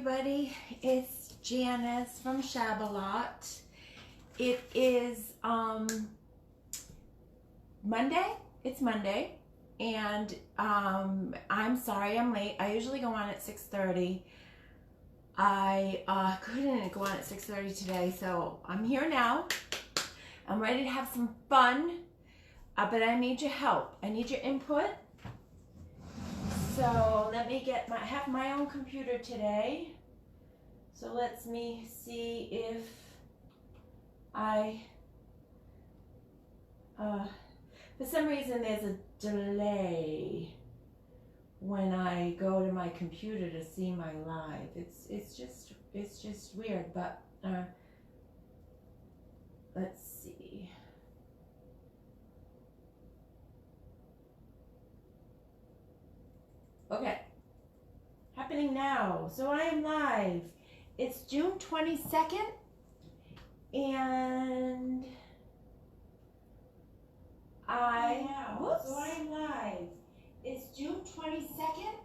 everybody, it's Janice from Shabalot. It is Monday. It's Monday, and I'm sorry I'm late. I usually go on at 6:30. I couldn't go on at 6:30 today, so I'm here now. I'm ready to have some fun, but I need your help. I need your input. So let me get I have my own computer today. So let me see if for some reason there's a delay when I go to my computer to see my live. It's just weird, but let's see. Okay, happening now. So I am live. It's June 22nd, and So I'm live. It's June 22nd,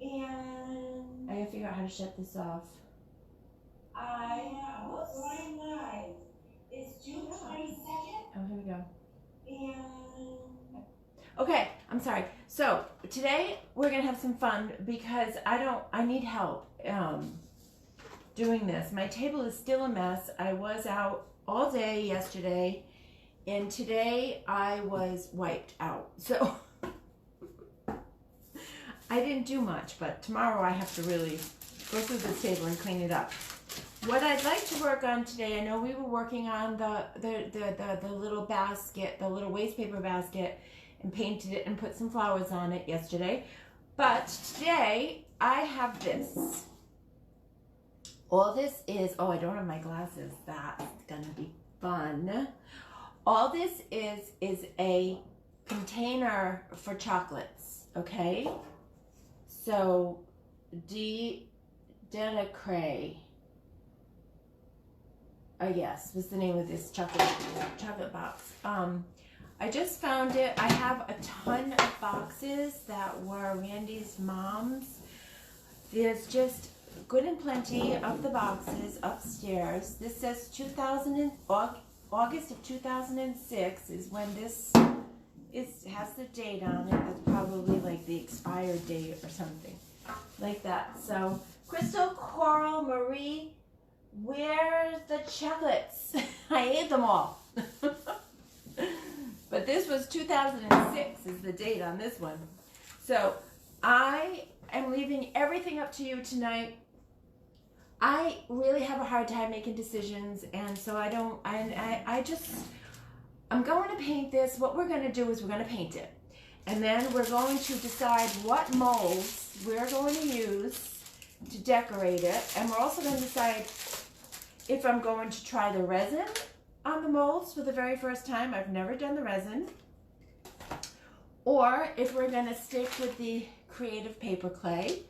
and I gotta figure out how to shut this off. So I'm live. It's June 22nd. Oh, here we go. And okay, I'm sorry. So today we're gonna have some fun because I need help doing this. My table is still a mess. I was out all day yesterday, and today I was wiped out. So I didn't do much, but tomorrow I have to really go through this table and clean it up. What I'd like to work on today, I know we were working on the little basket, the little waste paper basket, and painted it and put some flowers on it yesterday. But today I have this. All this is, oh, I don't have my glasses. That's gonna be fun. All this is a container for chocolates, okay? So, Delacre, yes, was the name of this chocolate box. I just found it. I have a ton of boxes that were Randy's mom's. There's just good and plenty of the boxes upstairs. This says August of 2006 is when this has the date on it. That's probably like the expired date or something like that. So, Crystal, Coral, Marie, where's the chocolates? I ate them all. But this was 2006 is the date on this one. So I am leaving everything up to you tonight. I really have a hard time making decisions, and so I'm going to paint this. What we're going to do is we're going to paint it. And then we're going to decide what molds we're going to use to decorate it. And we're also going to decide if I'm going to try the resin on the molds for the very first time. I've never done the resin. Or if we're going to stick with the creative paper clay.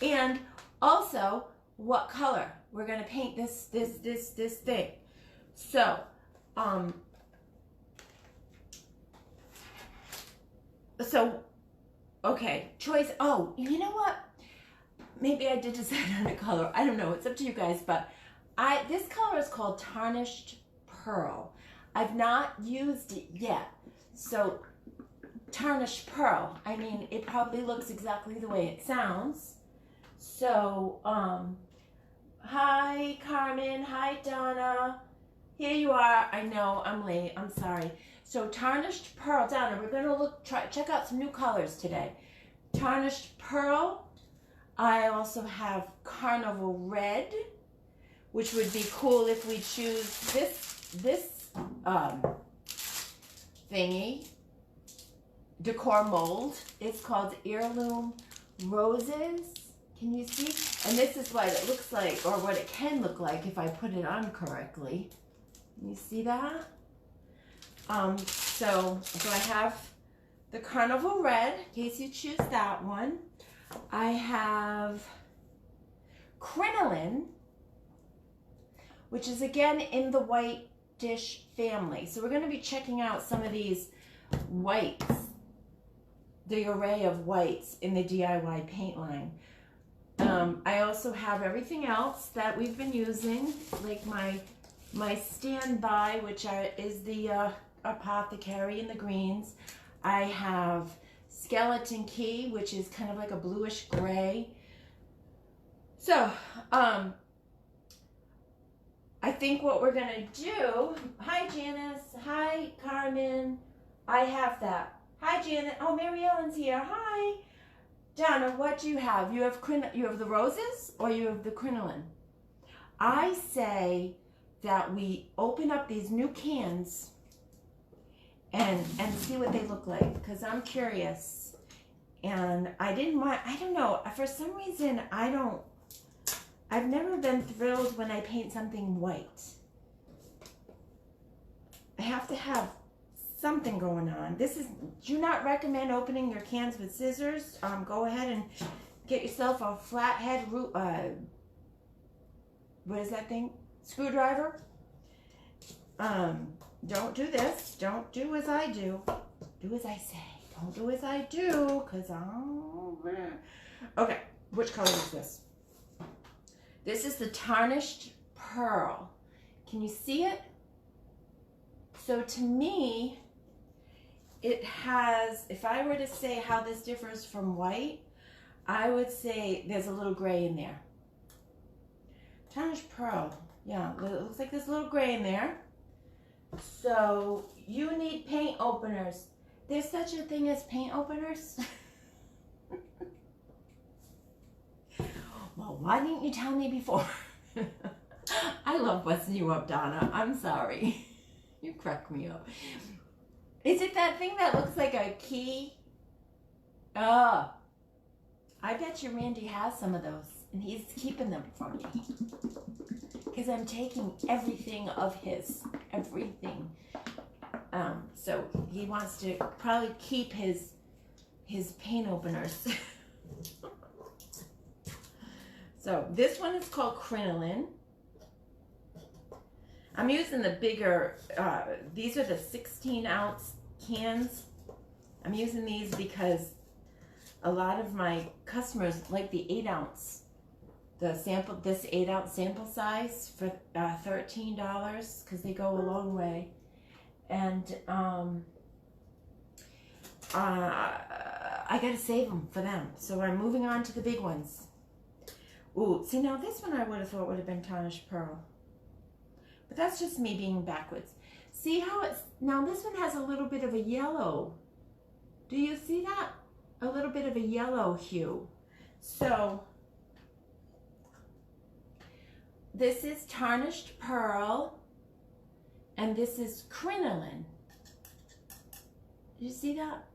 And also what color we're going to paint this thing. So, okay, choice. Oh, you know what? Maybe I did decide on a color. I don't know. It's up to you guys, but this color is called Tarnished Pearl. I've not used it yet. So, Tarnished Pearl. I mean, it probably looks exactly the way it sounds. So, hi Carmen, hi Donna. Here you are. I know I'm late. I'm sorry. So, Tarnished Pearl. Donna, we're gonna check out some new colors today. Tarnished Pearl. I also have Carnival Red, which would be cool if we choose this thingy. Decor mold. It's called Heirloom Roses. Can you see? And this is what it looks like, or what it can look like if I put it on correctly. Can you see that? So I have the Carnival Red, in case you choose that one. I have Crinoline, which is again in the white dish family. So we're going to be checking out some of these whites, the array of whites in the DIY paint line. I also have everything else that we've been using, like my standby, which is the Apothecary in the greens. I have Skeleton Key, which is kind of like a bluish gray. So, I think what we're gonna do, hi Janice, hi Carmen, I have that. Hi Janet, oh Mary Ellen's here, hi. Donna, what do you have? You have the roses or you have the crinoline? I say that we open up these new cans and see what they look like, because I'm curious. And I don't know, for some reason I've never been thrilled when I paint something white. I have to have something going on. Do not recommend opening your cans with scissors. Go ahead and get yourself a flathead what is that thing? Screwdriver. Don't do this. Don't do as I do. Do as I say. Don't do as I do, because okay, which color is this? This is the Tarnished Pearl. Can you see it? So to me, it has, if I were to say how this differs from white, I would say there's a little gray in there. Tarnished Pearl. Yeah, it looks like there's a little gray in there. So you need paint openers. There's such a thing as paint openers? Well, why didn't you tell me before? I love busting you up, Donna. I'm sorry. You crack me up. Is it that thing that looks like a key? Oh, I bet you Randy has some of those, and he's keeping them from me. Because I'm taking everything of his. Everything. So he wants to probably keep his paint openers. So this one is called Crinoline. I'm using the bigger, these are the 16-ounce cans. I'm using these because a lot of my customers like the 8-ounce, this 8-ounce sample size for $13, because they go a long way. And I gotta save them for them. So I'm moving on to the big ones. Ooh, see now this one I would have thought would have been Tarnished Pearl. But that's just me being backwards. See how it's, now this one has a little bit of a yellow. Do you see that? A little bit of a yellow hue. So, this is Tarnished Pearl, and this is Crinoline. You see that?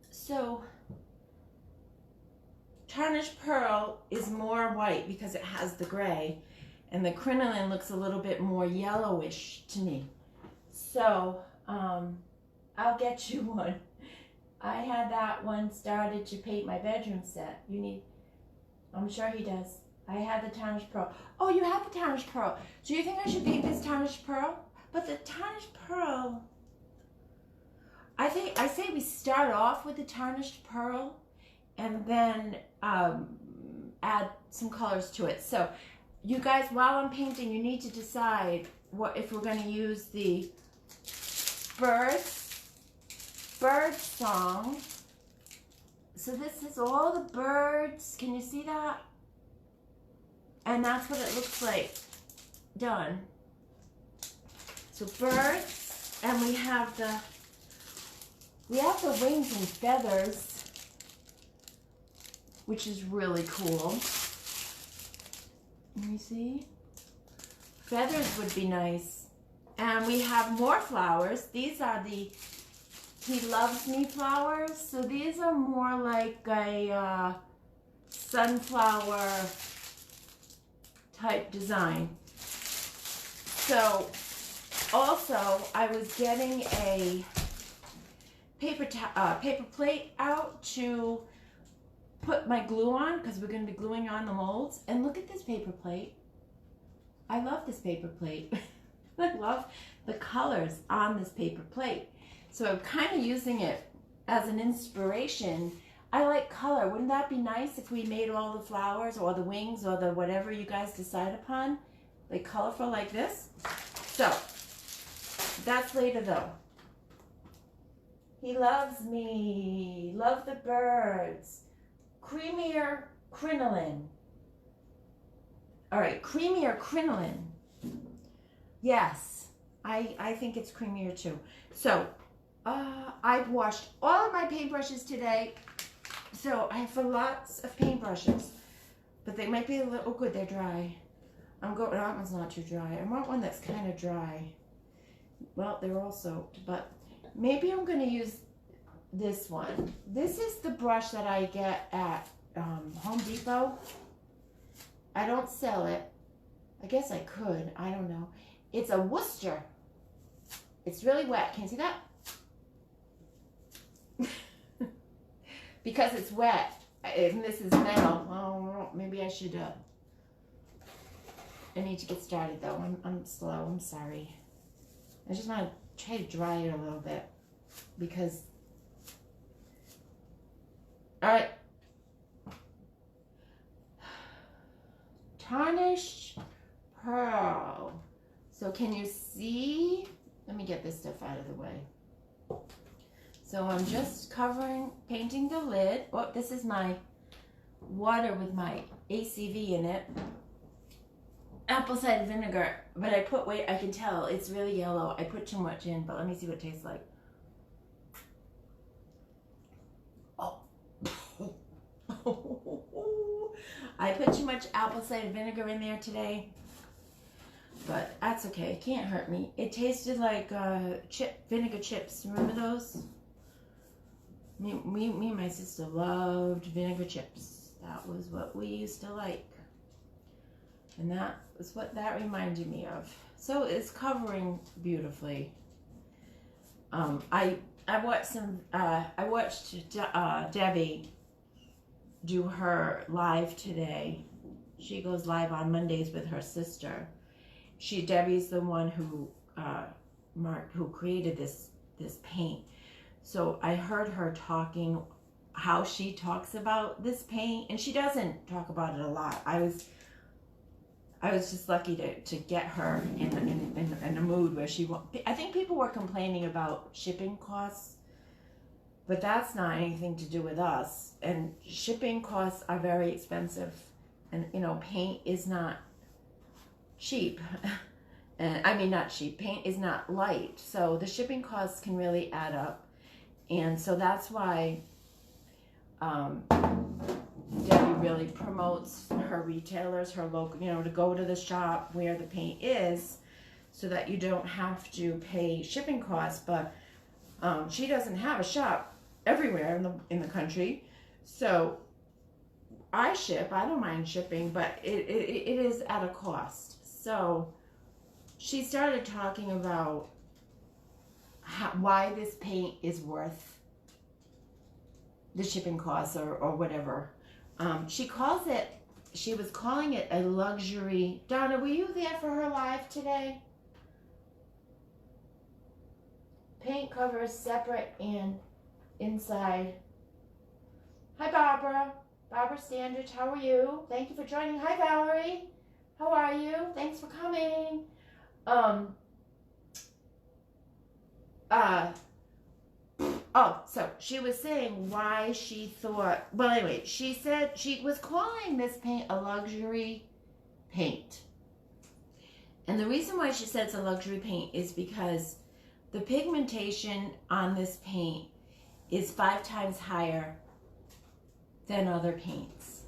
So, Tarnished Pearl is more white because it has the gray, and the Crinoline looks a little bit more yellowish to me. So, I'll get you one. I had that one started to paint my bedroom set. You need, I'm sure he does. I had the Tarnished Pearl. Oh, you have the Tarnished Pearl. Do you think I should paint this Tarnished Pearl? But the Tarnished Pearl, I say we start off with the Tarnished Pearl and then add some colors to it. So you guys, while I'm painting, you need to decide if we're going to use the bird song. So this is all the birds. Can you see that? And that's what it looks like done. So birds, and we have the wings and feathers, which is really cool. Let me see. Feathers would be nice. And we have more flowers. These are the He Loves Me flowers. So these are more like a sunflower type design. So also I was getting a paper plate out to put my glue on, because we're going to be gluing on the molds. And look at this paper plate. I love this paper plate. I love the colors on this paper plate. So I'm kind of using it as an inspiration I like color. Wouldn't that be nice if we made all the flowers or the wings or the whatever you guys decide upon, like colorful like this? So, that's later though. He loves me. Love the birds. Creamier crinoline. All right, creamier crinoline. Yes, I think it's creamier too. So, I've washed all of my paintbrushes today. So I have lots of paintbrushes, but they might be a little, oh good, they're dry. That one's not too dry. I want one that's kind of dry. Well, they're all soaked, but maybe I'm going to use this one. This is the brush that I get at Home Depot. I don't sell it. I guess I could. I don't know. It's a Worcester. It's really wet. Can you see that? Because it's wet, and this is metal. Oh, maybe I should. I need to get started though. I'm slow. I'm sorry. I just want to try to dry it a little bit because. All right. Tarnished pearl. So can you see? Let me get this stuff out of the way. So I'm just painting the lid. Oh, this is my water with my ACV in it. Apple cider vinegar, but I put, wait, I can tell, it's really yellow. I put too much in, but let me see what it tastes like. Oh. I put too much apple cider vinegar in there today, but that's okay. It can't hurt me. It tasted like vinegar chips. Remember those? Me and my sister loved vinegar chips. That was what we used to like. And that was what that reminded me of. So it's covering beautifully. I watched Debbie do her live today. She goes live on Mondays with her sister. Debbie's the one who created this paint. So I heard her talking how she talks about this paint, and she doesn't talk about it a lot. I was just lucky to get her in a mood where I think people were complaining about shipping costs, but that's not anything to do with us. And shipping costs are very expensive, and paint is not cheap. And I mean, not cheap. Paint is not light, so the shipping costs can really add up. And so that's why Debbie really promotes her retailers, her local, to go to the shop where the paint is so that you don't have to pay shipping costs. But she doesn't have a shop everywhere in the country. So I ship. I don't mind shipping, but it is at a cost. So she started talking about why this paint is worth the shipping costs or whatever. She was calling it a luxury. Donna, were you there for her live today? Paint covers separate and inside. Hi, Barbara. Barbara Standridge, how are you? Thank you for joining. Hi, Valerie. How are you? Thanks for coming. So she was saying why she thought, well, anyway, she said she was calling this paint a luxury paint. And the reason why she said it's a luxury paint is because the pigmentation on this paint is 5 times higher than other paints.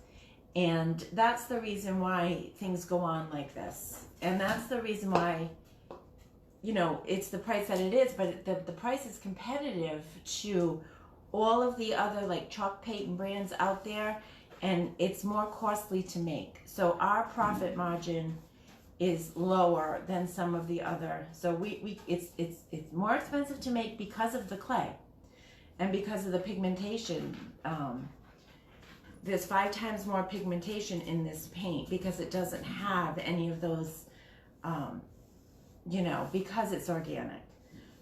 And that's the reason why things go on like this. And that's the reason why, it's the price that it is, but the price is competitive to all of the other like chalk paint brands out there, and it's more costly to make. So our profit margin is lower than some of the other. So it's more expensive to make because of the clay and because of the pigmentation. There's 5 times more pigmentation in this paint because it doesn't have any of those, because it's organic.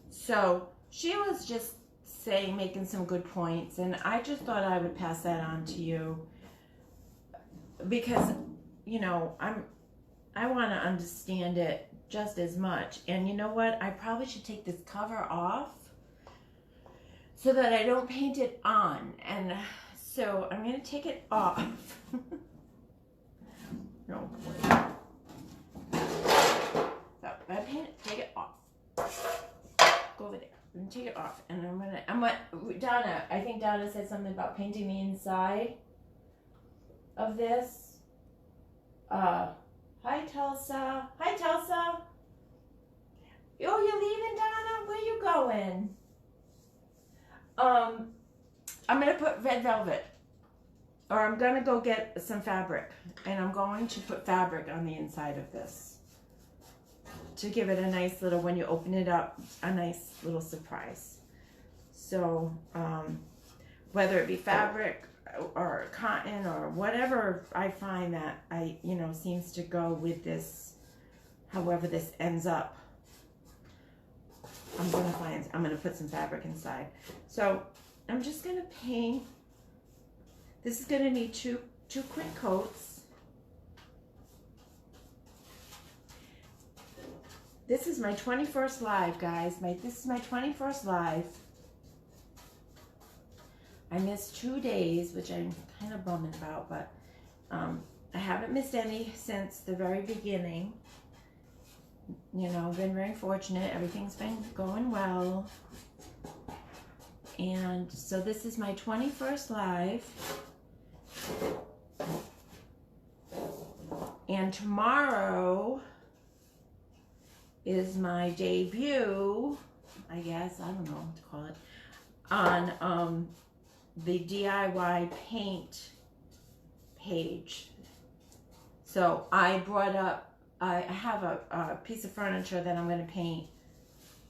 So she was just saying, making some good points, and I just thought I would pass that on to you because, you know, I want to understand it just as much. And you know what? I probably should take this cover off so that I don't paint it on. And so I'm going to take it off. No point. So I paint it, take it off. Go over there. I'm gonna take it off, and Donna, I think Donna said something about painting the inside of this. Hi Tulsa. Hi Tulsa. Oh, you're leaving, Donna? Where you going? I'm gonna put red velvet, or I'm gonna go get some fabric, and I'm going to put fabric on the inside of this to give it a nice little, when you open it up, a nice little surprise. So whether it be fabric or cotton or whatever I find that seems to go with this, however this ends up, I'm gonna put some fabric inside. So I'm just gonna paint. This is gonna need two quick coats. This is my 21st live, guys. This is my 21st live. I missed 2 days, which I'm kind of bummed about, but I haven't missed any since the very beginning. You know, been very fortunate. Everything's been going well. And so this is my 21st live. And tomorrow is my debut, I guess, I don't know what to call it, on the DIY paint page. So I brought up, I have a piece of furniture that I'm going to paint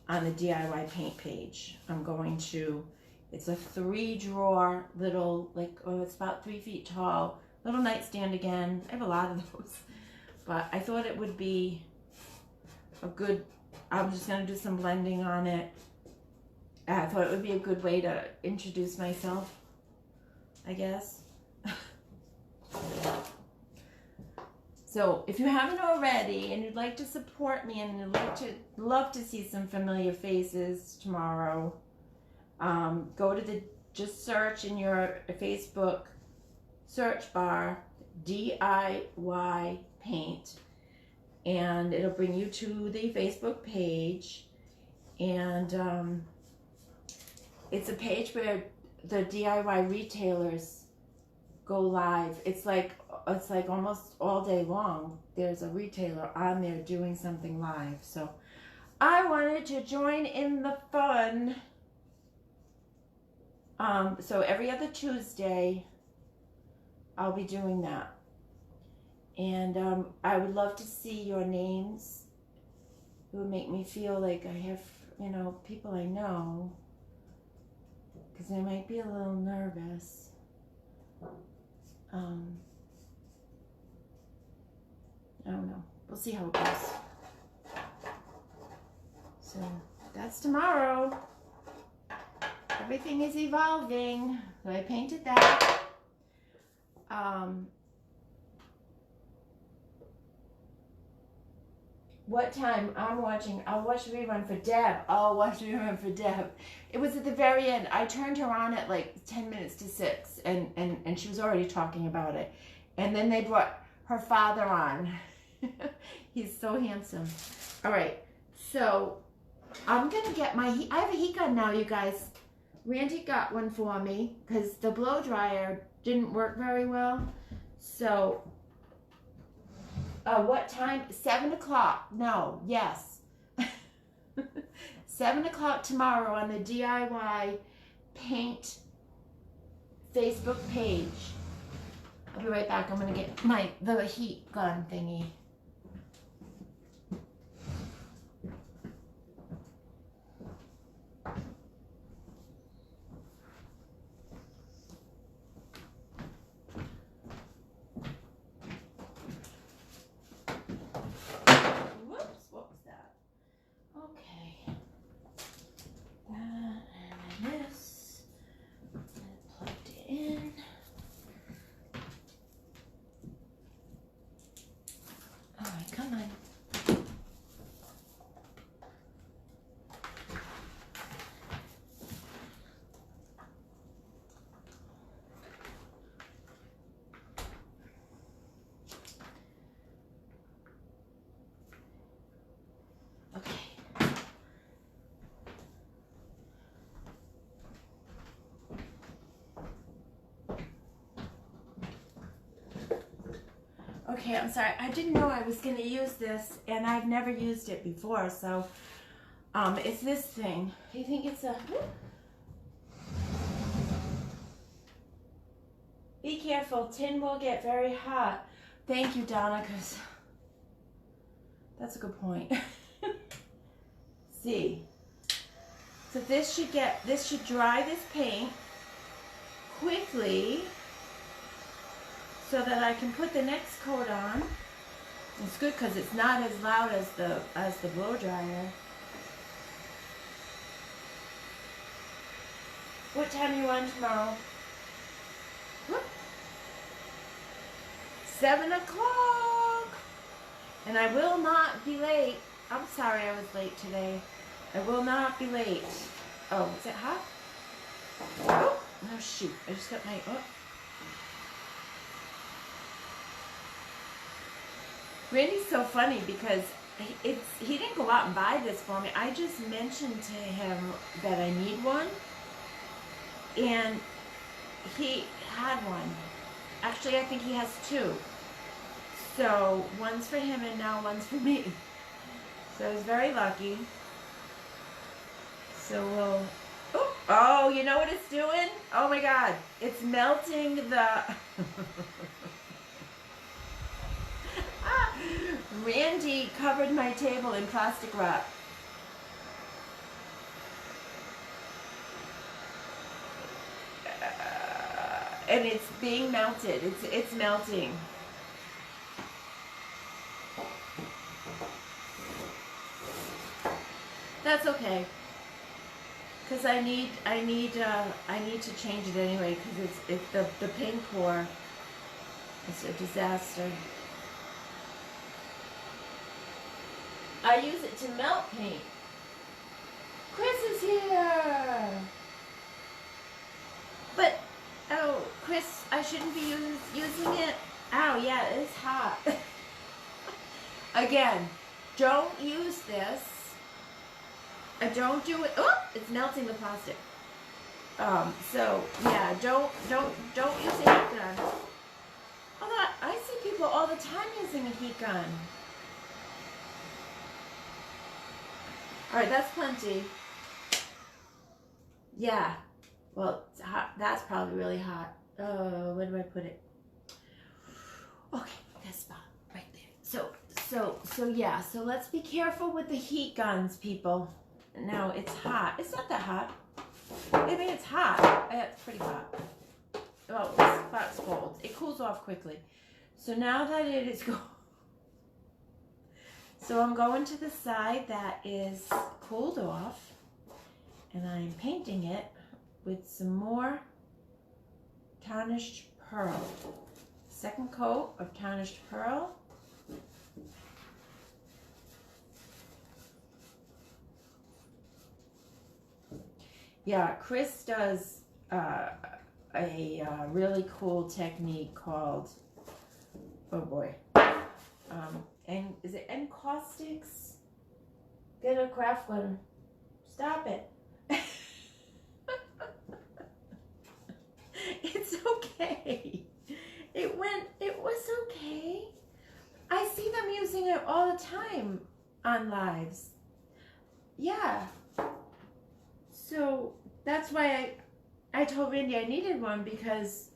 on the DIY paint page. I'm going to, it's a 3-drawer little, it's about 3 feet tall, little nightstand again. I have a lot of those, but I thought it would be a good, I'm just going to do some blending on it. I thought it would be a good way to introduce myself, I guess. So if you haven't already and you'd like to support me and you'd love to see some familiar faces tomorrow, go to just search in your Facebook search bar, DIY paint, and it'll bring you to the Facebook page. And it's a page where the DIY retailers go live. It's like almost all day long there's a retailer on there doing something live. So I wanted to join in the fun. So every other Tuesday I'll be doing that. And I would love to see your names. It would make me feel like I have, people I know, because I might be a little nervous. I don't know. We'll see how it goes. So that's tomorrow. Everything is evolving. So I painted that. What time? I'll watch the rerun for Deb. I'll watch the rerun for Deb. It was at the very end. I turned her on at like 10 minutes to 6, and she was already talking about it. And then they brought her father on. He's so handsome. All right, so I'm gonna get I have a heat gun now, you guys. Randy got one for me because the blow dryer didn't work very well. So what time? 7 o'clock. No, yes. 7 o'clock tomorrow on the DIY paint Facebook page. I'll be right back. I'm gonna get the heat gun thingy. This. Okay. Okay, I'm sorry. I didn't know I was going to use this, and I've never used it before, so it's this thing. I think it's a... Be careful, tin will get very hot. Thank you, Donna, because that's a good point. See, so this should dry this paint quickly so that I can put the next coat on. It's good because it's not as loud as the blow dryer. What time are you on tomorrow? 7 o'clock, and I will not be late. I'm sorry I was late today. I will not be late. Oh, is it hot? Oh, no, shoot. I just got my, oh. Randy's so funny because he didn't go out and buy this for me. I just mentioned to him that I need one, and he had one. Actually, I think he has two. So one's for him and now one's for me. So I was very lucky. So we'll, oh, you know what it's doing? Oh my God, it's melting the, Randy covered my table in plastic wrap. And it's being melted. It's melting. That's okay. Because I need to change it anyway. Because it's the paint pour. It's a disaster. I use it to melt paint. Chris is here. But. Oh, Chris, I shouldn't be using it. Ow, yeah, it's hot. Again, don't use this. Don't do it. Oh, it's melting the plastic. So yeah, don't use a heat gun. Although I see people all the time using a heat gun. All right, that's plenty. Yeah. Well, it's hot. That's probably really hot. Where do I put it? Okay, that spot right there. So yeah. So let's be careful with the heat guns, people. Now it's hot. It's not that hot. I mean, it's hot. It's pretty hot. Oh, this spot's cold. It cools off quickly. So now that it is cold, so I'm going to the side that is cooled off, and I'm painting it with some more tarnished pearl. Second coat of tarnished pearl. Yeah, Chris does a really cool technique called, oh boy, and is it encaustics? Get a craft gun. Stop it. It's okay. It was okay. I see them using it all the time on lives. Yeah. So that's why I told Randy I needed one, because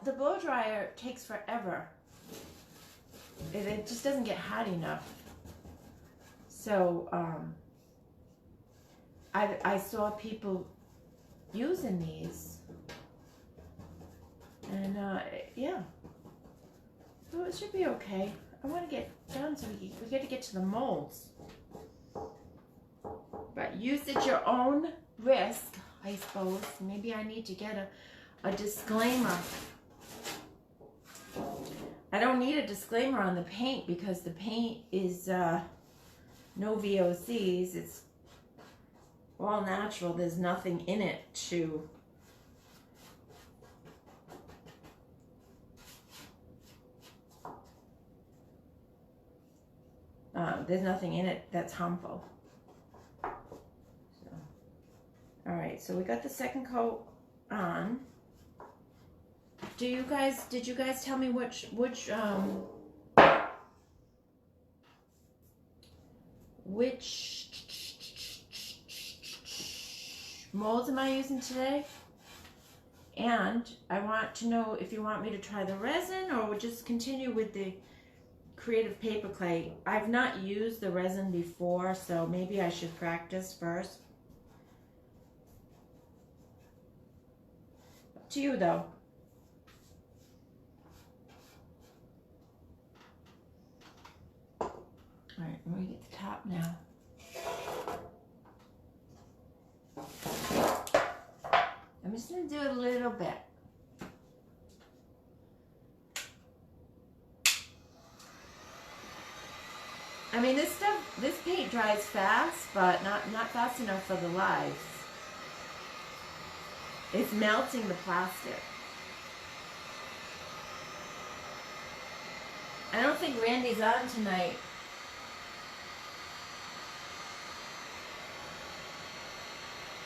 the blow dryer takes forever. It just doesn't get hot enough. So I saw people using these. And yeah, so it should be okay. I want to get done so we got to get to the molds. But use at your own risk, I suppose. Maybe I need to get a disclaimer. I don't need a disclaimer on the paint because the paint is no VOCs. It's all natural. There's nothing in it to There's nothing in it that's harmful. So, all right, so we got the second coat on. Did you guys tell me which molds am I using today? And I want to know if you want me to try the resin or we'll just continue with the Creative Paper Clay. I've not used the resin before, so maybe I should practice first. Up to you though. All right, let me get the top now. I'm just going to do it a little bit. I mean, this paint dries fast, but not fast enough for the lives. It's melting the plastic. I don't think Randy's on tonight.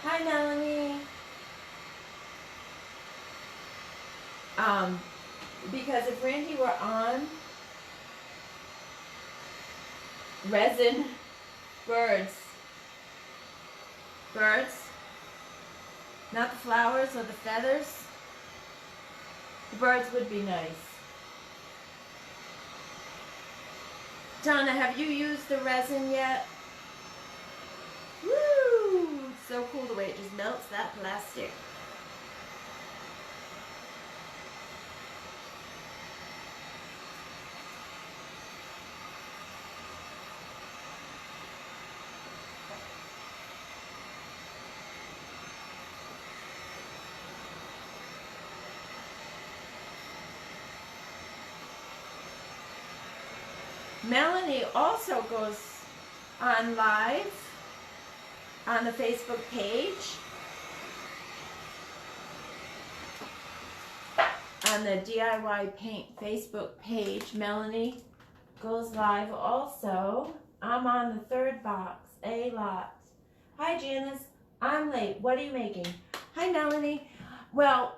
Hi, Melanie. Because if Randy were on, resin, birds, not the flowers or the feathers, the birds would be nice. Donna, have you used the resin yet? Woo! It's so cool the way it just melts that plastic. Melanie also goes on live on the Facebook page, on the DIY Paint Facebook page. Melanie goes live also. I'm on the third box, A lot. Hi Janice, I'm late. What are you making? Hi Melanie. Well,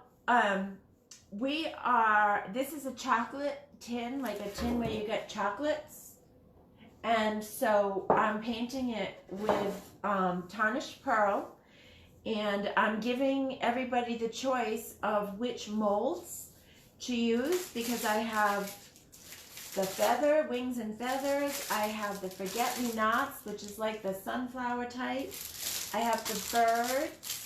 this is a chocolate tin, like a tin where you get chocolates. And so I'm painting it with tarnished pearl, and I'm giving everybody the choice of which molds to use, because I have the feather, wings and feathers. I have the forget-me-nots, which is like the sunflower type. I have the birds.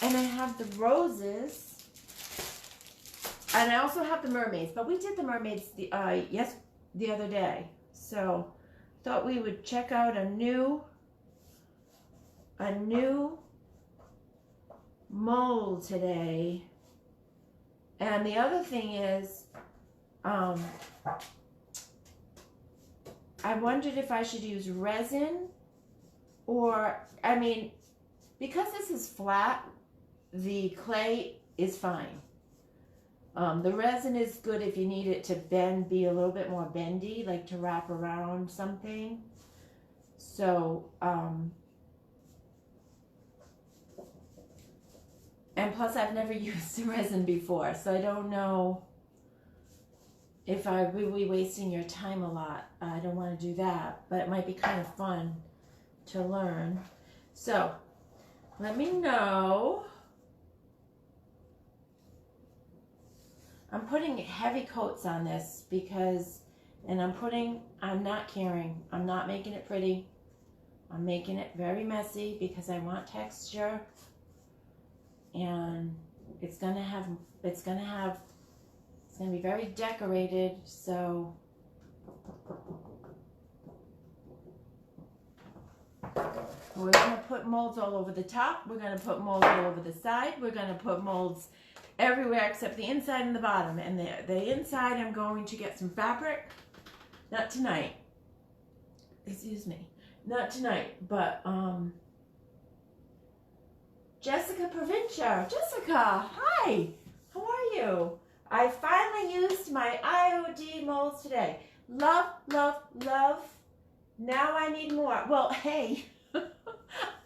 And I have the roses. And I also have the mermaids, but we did the mermaids the other day. So thought we would check out a new mold today. And the other thing is, I wondered if I should use resin or, I mean, because this is flat, the clay is fine. The resin is good if you need it to be a little bit more bendy, like to wrap around something. So, and plus I've never used the resin before, so I don't know if I will be wasting your time a lot. I don't want to do that, but it might be kind of fun to learn. So, let me know. I'm putting heavy coats on this because, and I'm not caring. I'm not making it pretty. I'm making it very messy because I want texture. And it's gonna be very decorated, so we're gonna put molds all over the top. We're gonna put molds all over the side. We're gonna put molds everywhere except the inside and the bottom. And the inside, I'm going to get some fabric. Not tonight. Excuse me. Not tonight, but Jessica Provincia. Jessica, hi. How are you? I finally used my IOD molds today. Love, love, love. Now I need more. Well, hey,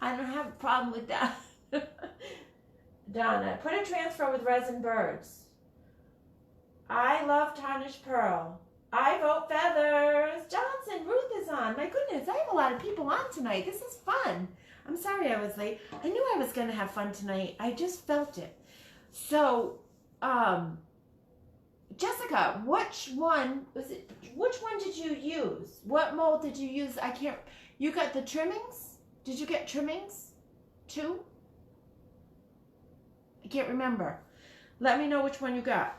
I don't have a problem with that. Donna, put a transfer with resin birds. I love tarnished pearl. I vote feathers. Johnson, Ruth is on. My goodness, I have a lot of people on tonight. This is fun. I'm sorry I was late. I knew I was going to have fun tonight. I just felt it. So, Jessica, which one did you use? What mold did you use? You got the trimmings? Did you get trimmings too? I can't remember. Let me know which one you got.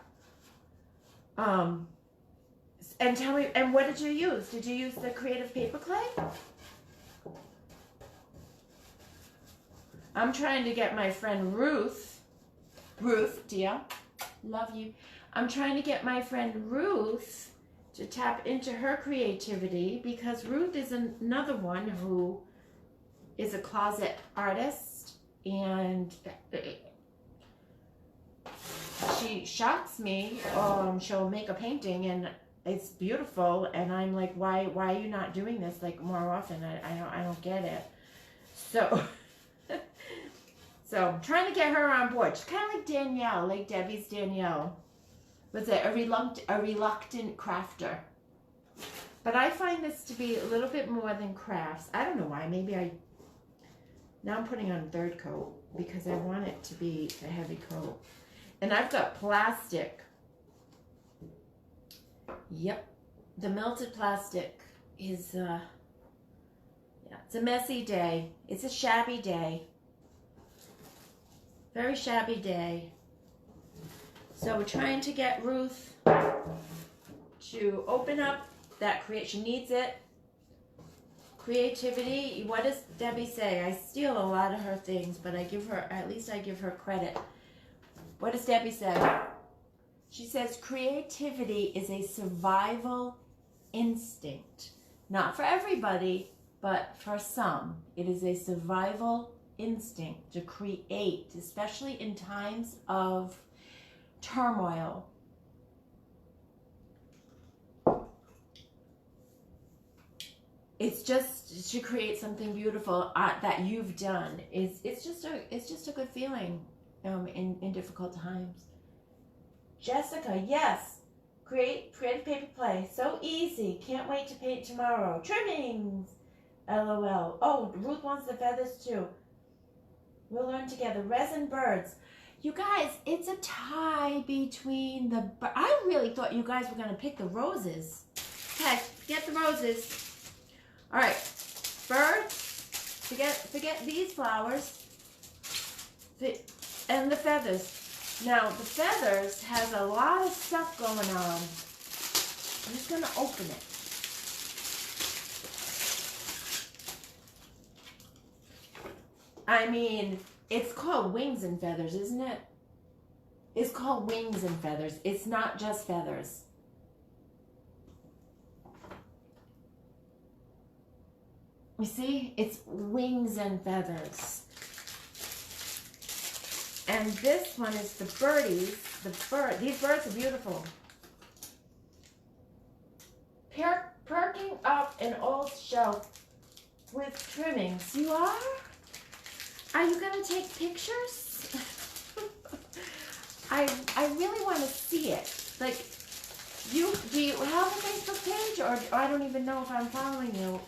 And tell me, and what did you use? Did you use the Creative Paper Clay? I'm trying to get my friend Ruth, dear, love you. I'm trying to get my friend Ruth to tap into her creativity, because Ruth is another one who is a closet artist, and she shocks me. She'll make a painting and it's beautiful, and I'm like, why are you not doing this like more often? I don't get it. So so I'm trying to get her on board. She's kind of like Danielle, like Debbie's Danielle. Was it a reluctant crafter? But I find this to be a little bit more than crafts. I don't know why. Now I'm putting on third coat because I want it to be a heavy coat. And I've got plastic. Yep. The melted plastic is, yeah, it's a messy day. It's a shabby day. Very shabby day. So we're trying to get Ruth to open up that she needs it. Creativity. What does Debbie say? I steal a lot of her things, but at least I give her credit. What does Debbie say? She says creativity is a survival instinct. Not for everybody, but for some. It is a survival instinct to create, especially in times of turmoil. It's just to create something beautiful that you've done. It's just a good feeling in difficult times. Jessica, yes. Creative paper play. So easy. Can't wait to paint tomorrow. Trimmings. LOL. Oh, Ruth wants the feathers too. We'll learn together. Resin birds. You guys, it's a tie between the... I really thought you guys were going to pick the roses. Okay, forget the roses. All right. Birds. Forget these flowers. And the feathers. Now, the feathers has a lot of stuff going on. I'm just going to open it. I mean, it's called Wings and Feathers, isn't it? It's called Wings and Feathers. It's not just feathers. You see? It's Wings and Feathers. And this one is the birdies. These birds are beautiful. Perking up an old shelf with trimmings. You are? Are you going to take pictures? I really want to see it. Like, do you have a Facebook page? Or I don't even know if I'm following you.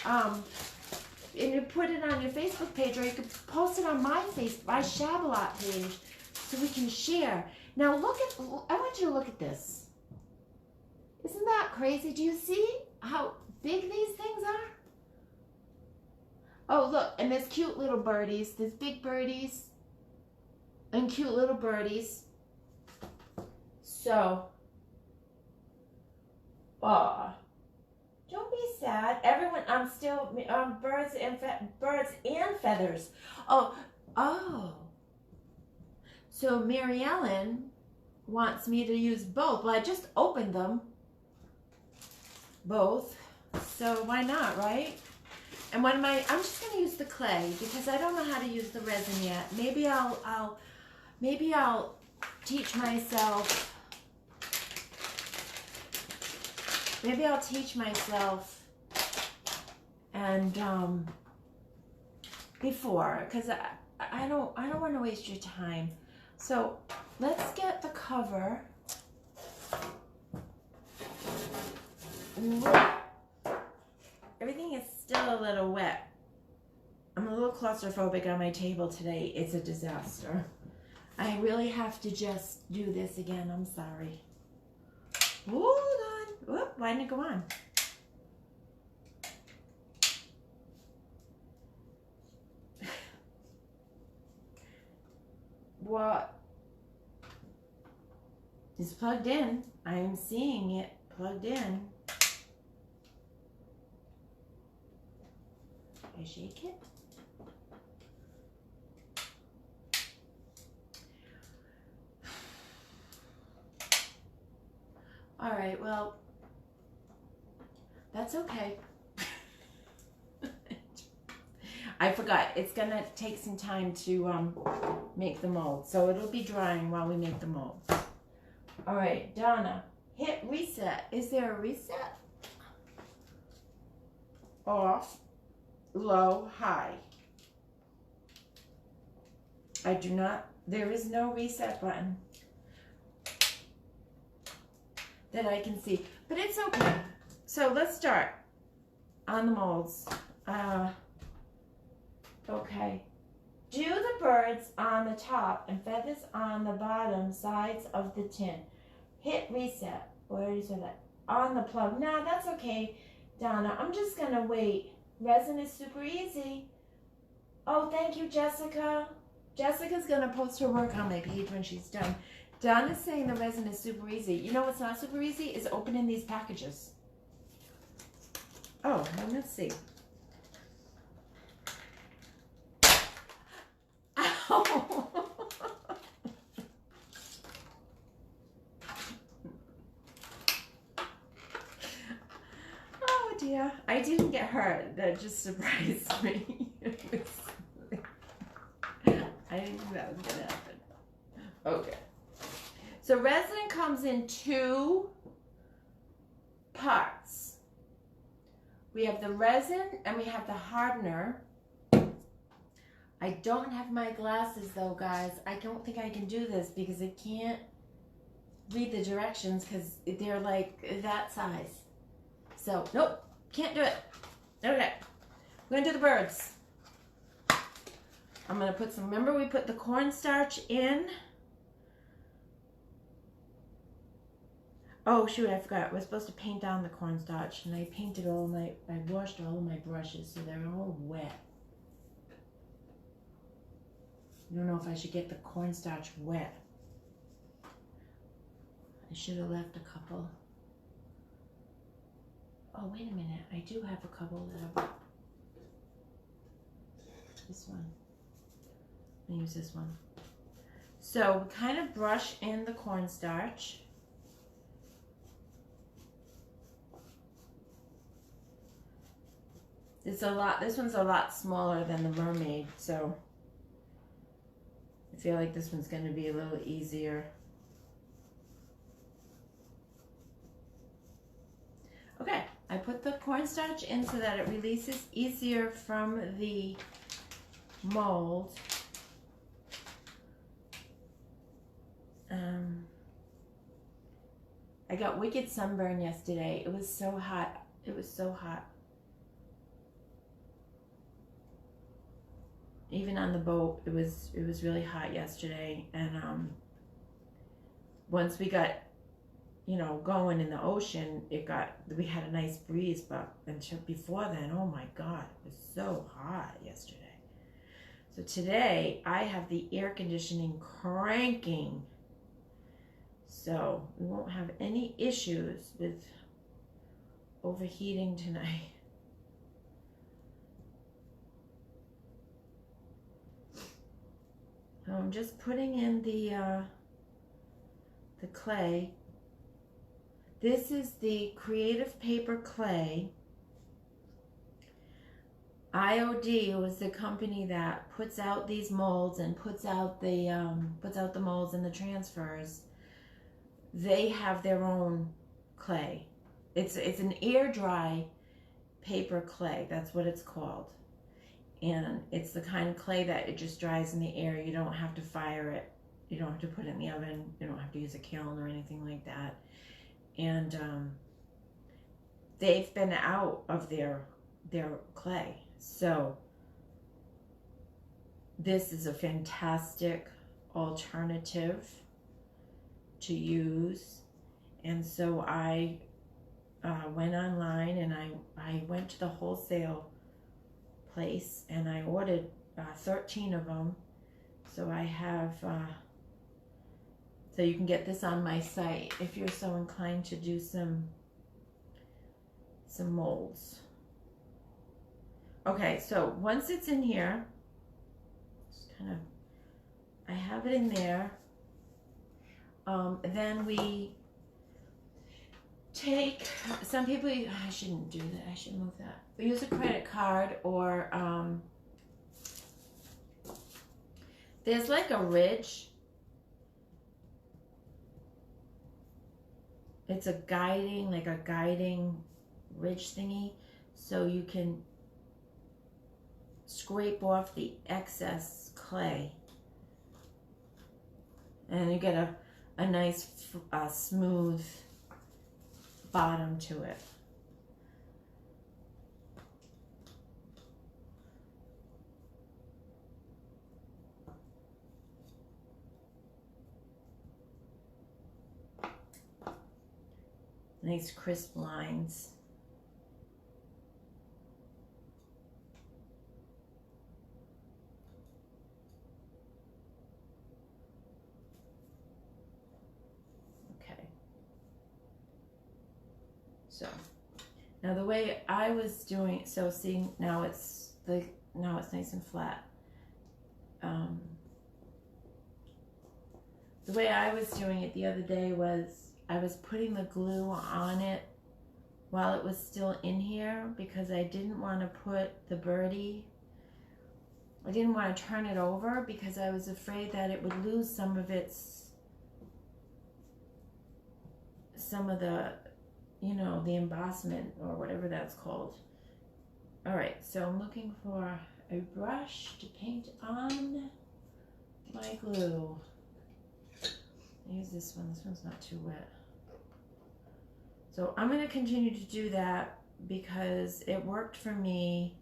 And you put it on your Facebook page, or you could post it on my Shabalot page, so we can share. Now I want you to look at this. Isn't that crazy? Do you see how big these things are? Oh, look, and there's cute little birdies. There's big birdies and cute little birdies. So, don't be sad. Everyone, I'm still birds and feathers. Oh. So Mary Ellen wants me to use both. Well, I just opened them both, so why not, right? And I'm just gonna use the clay because I don't know how to use the resin yet. Maybe I'll teach myself maybe I'll teach myself and before, because I don't want to waste your time. So let's get the cover. Everything is still a little wet. I'm a little claustrophobic on my table today. It's a disaster. I really have to just do this again. I'm sorry. Hold on. Whoop, why didn't it go on? What? It's plugged in. I'm seeing it plugged in. I shake it. All right, well, that's okay. I forgot. It's going to take some time to make the mold. So it'll be drying while we make the mold. All right, Donna, hit reset. Is there a reset? Off, low, high. I do not, there is no reset button that I can see, but it's okay. So let's start on the molds. Okay. Do the birds on the top and feathers on the bottom sides of the tin. Hit reset. Where is that? On the plug. Nah, that's okay, Donna. I'm just going to wait. Resin is super easy. Oh, thank you, Jessica. Jessica's going to post her work on my page when she's done. Donna's saying the resin is super easy. You know what's not super easy is opening these packages. Oh, let's see. Ow! Oh dear. I didn't get hurt. That just surprised me. I didn't think that was going to happen. Okay. So resin comes in 2 parts. We have the resin and we have the hardener. I don't have my glasses though, guys. I don't think I can do this because I can't read the directions because they're like that size. So, nope, can't do it. Okay, we're gonna do the birds. I'm gonna put some, remember we put the cornstarch in? Oh shoot, I forgot. We're supposed to paint down the cornstarch and I painted all my, I washed all my brushes so they're all wet. I don't know if I should get the cornstarch wet. I should have left a couple. Oh, wait a minute. I do have a couple that are... This one. I'm going to use this one. So we kind of brush in the cornstarch. It's a lot, this one's a lot smaller than the mermaid, so I feel like this one's going to be a little easier. Okay, I put the cornstarch in so that it releases easier from the mold. I got wicked sunburn yesterday. It was so hot. It was so hot. Even on the boat, it was really hot yesterday, and once we got, you know, going in the ocean, we had a nice breeze, but until before then, oh my God, it was so hot yesterday. So today I have the air conditioning cranking, so we won't have any issues with overheating tonight. I'm just putting in the clay. This is the Creative Paper Clay. IOD was the company that puts out these molds and puts out the molds and the transfers. They have their own clay. it's an air dry paper clay. That's what it's called. And it's the kind of clay that it just dries in the air. You don't have to fire it. You don't have to put it in the oven. You don't have to use a kiln or anything like that. And they've been out of their clay. So this is a fantastic alternative to use. And so I went online and I went to the wholesale place and I ordered 13 of them. So I have, so you can get this on my site if you're so inclined to do some molds. Okay, so once it's in here, just kind of, I have it in there. Then we take, some people, I shouldn't do that, I should move that. We use a credit card or, there's like a ridge. It's a guiding, like a guiding ridge thingy. So you can scrape off the excess clay. And you get a nice smooth bottom to it. Nice crisp lines. Okay. So now the way I was doing, so see now it's nice and flat. The way I was doing it the other day was I was putting the glue on it while it was still in here because I didn't want to put the birdie, I didn't want to turn it over because I was afraid that it would lose some of the, you know, the embossment or whatever that's called. All right, so I'm looking for a brush to paint on my glue. Use this one. This one's not too wet. So I'm going to continue to do that because it worked for me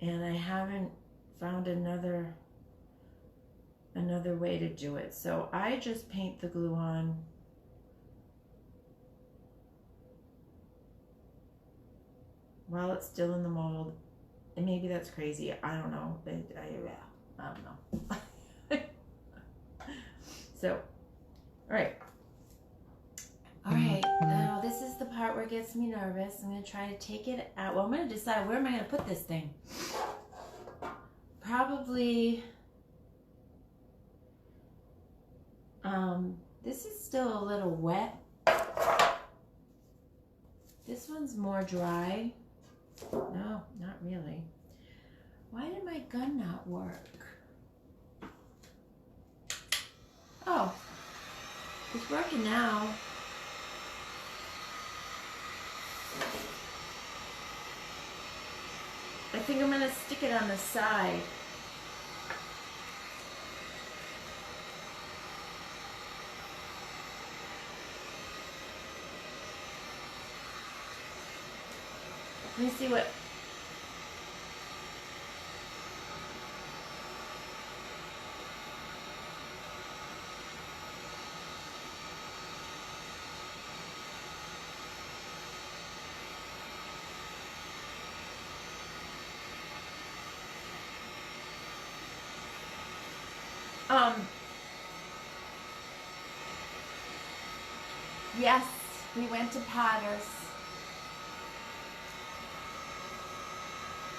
and I haven't found another way to do it. So I just paint the glue on while it's still in the mold. And maybe that's crazy. I don't know. I don't know. So, all right. All right, now this is the part where it gets me nervous. I'm going to try to take it out. Well, I'm going to decide where am I going to put this thing. Probably, this is still a little wet. This one's more dry. No, not really. Why did my gun not work? Oh, it's working now. I think I'm going to stick it on the side. Let me see what... Yes, we went to Potter's.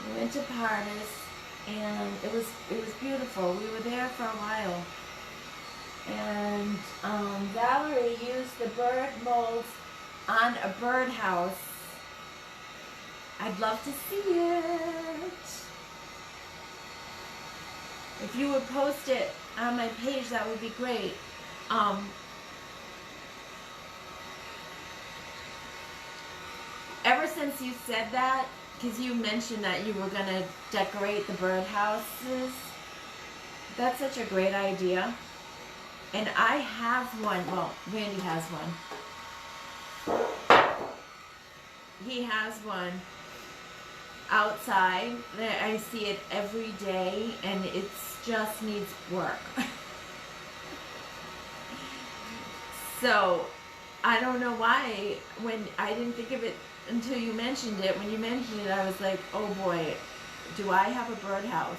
We went to Potter's, and it was beautiful. We were there for a while, and Valerie used the bird molds on a birdhouse. I'd love to see it. If you would post it on my page, that would be great. as you said that, because you mentioned that you were going to decorate the birdhouses, that's such a great idea. And I have one. Well, Randy has one. He has one outside. I see it every day, and it just needs work. So, I don't know why, when I didn't think of it until you mentioned it. When you mentioned it, I was like, oh boy, do I have a birdhouse